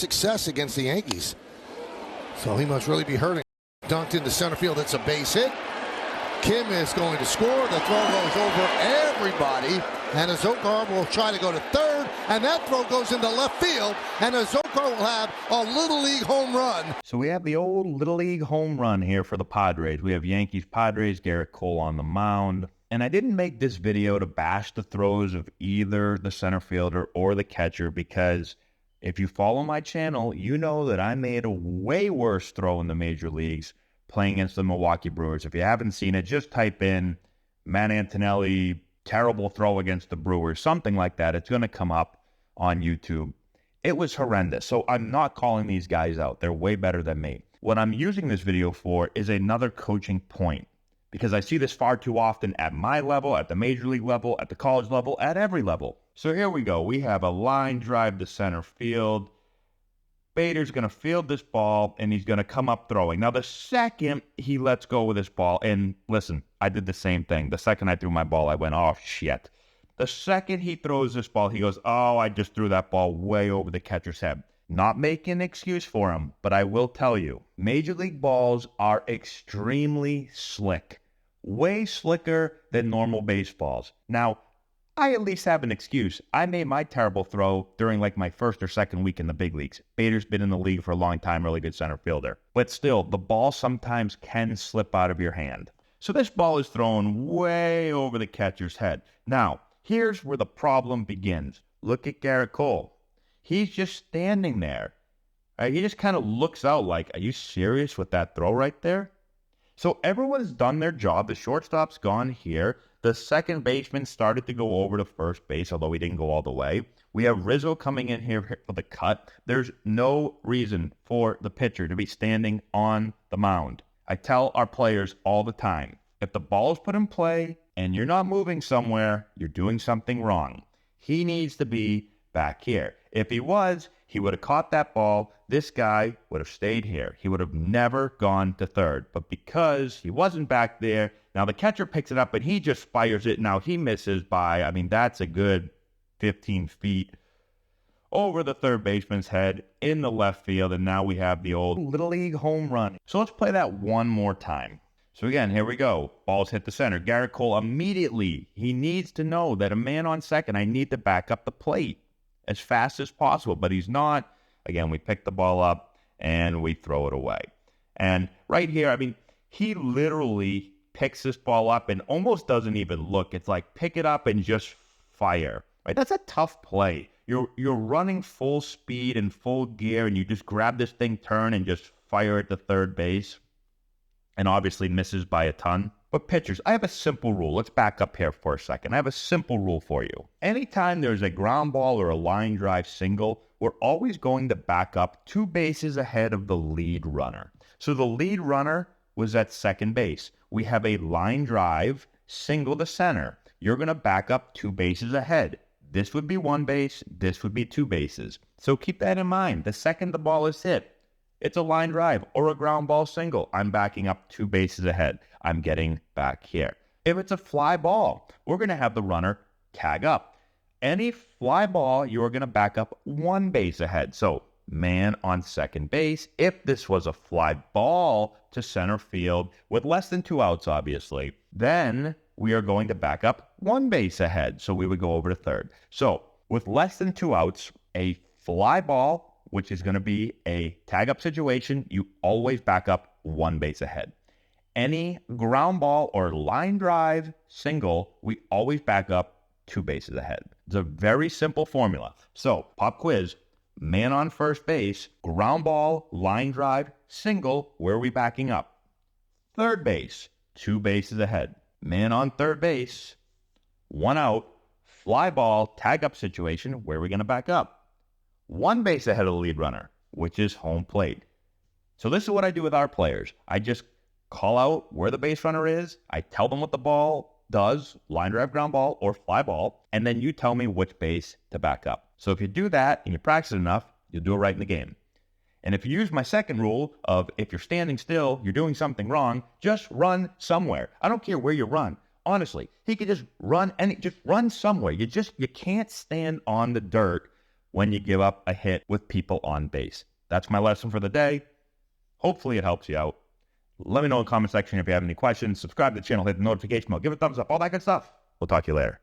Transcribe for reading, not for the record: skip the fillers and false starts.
success against the Yankees. So he must really be hurting. Dunked into center field. It's a base hit. Kim is going to score. The throw goes over everybody. And Azokar will try to go to third. And that throw goes into left field. And Azokar will have a Little League home run. So we have the old Little League home run here for the Padres. We have Yankees Padres, Garrett Cole on the mound. And I didn't make this video to bash the throws of either the center fielder or the catcher, because if you follow my channel, you know that I made a way worse throw in the major leagues playing against the Milwaukee Brewers. If you haven't seen it, just type in Matt Antonelli, terrible throw against the Brewers, something like that. It's going to come up on YouTube. It was horrendous. So I'm not calling these guys out. They're way better than me. What I'm using this video for is another coaching point, because I see this far too often at my level, at the major league level, at the college level, at every level. So here we go. We have a line drive to center field. Bader's going to field this ball, and he's going to come up throwing. Now, the second he lets go with this ball, and listen, I did the same thing. The second I threw my ball, I went, oh, shit. The second he throws this ball, he goes, oh, I just threw that ball way over the catcher's head. Not making an excuse for him, but I will tell you, major league balls are extremely slick. Way slicker than normal baseballs. Now, I at least have an excuse. I made my terrible throw during like my first or second week in the big leagues. Bader's been in the league for a long time, really good center fielder. But still, the ball sometimes can slip out of your hand. So this ball is thrown way over the catcher's head. Now, here's where the problem begins. Look at Garrett Cole. He's just standing there. Right? He just kind of looks out like, are you serious with that throw right there? So everyone's done their job. The shortstop's gone here. The second baseman started to go over to first base, although he didn't go all the way. We have Rizzo coming in here for the cut. There's no reason for the pitcher to be standing on the mound. I tell our players all the time, if the ball is put in play and you're not moving somewhere, you're doing something wrong. He needs to be back here. If he was, he would have caught that ball. This guy would have stayed here. He would have never gone to third. But because he wasn't back there, now the catcher picks it up, but he just fires it. Now he misses by, I mean, that's a good 15 feet over the third baseman's head in the left field. And now we have the old Little League home run. So let's play that one more time. So again, here we go. Balls hit the center. Garrett Cole immediately, he needs to know that a man on second, I need to back up the plate as fast as possible, but he's not. Again, we pick the ball up and we throw it away. And right here, I mean, he literally picks this ball up and almost doesn't even look. It's like pick it up and just fire. Right? That's a tough play. You're running full speed and full gear, and you just grab this thing, turn, and just fire it to third base. And obviously misses by a ton. But pitchers, I have a simple rule. Let's back up here for a second. I have a simple rule for you. Anytime there's a ground ball or a line drive single, we're always going to back up 2 bases ahead of the lead runner. So the lead runner was at second base. We have a line drive single to center. You're going to back up 2 bases ahead. This would be 1 base. This would be 2 bases. So keep that in mind. The second the ball is hit, it's a line drive or a ground ball single, I'm backing up 2 bases ahead. I'm getting back here. If it's a fly ball, we're going to have the runner tag up. Any fly ball, you're going to back up 1 base ahead. So man on second base. If this was a fly ball to center field with less than 2 outs, obviously, then we are going to back up 1 base ahead. So we would go over to third. So with less than 2 outs, a fly ball, which is going to be a tag-up situation, you always back up 1 base ahead. Any ground ball or line drive single, we always back up 2 bases ahead. It's a very simple formula. So, pop quiz, man on first base, ground ball, line drive, single, where are we backing up? Third base, 2 bases ahead. Man on third base, 1 out, fly ball, tag-up situation, where are we going to back up? 1 base ahead of the lead runner, which is home plate. So this is what I do with our players. I just call out where the base runner is. I tell them what the ball does, line drive, ground ball, or fly ball, and then you tell me which base to back up. So if you do that and you practice it enough, you'll do it right in the game. And if you use my second rule of if you're standing still, you're doing something wrong, just run somewhere. I don't care where you run. Honestly, he could just run somewhere. You can't stand on the dirt when you give up a hit with people on base. That's my lesson for the day. Hopefully it helps you out. Let me know in the comment section if you have any questions. Subscribe to the channel, hit the notification bell, give it a thumbs up, all that good stuff. We'll talk to you later.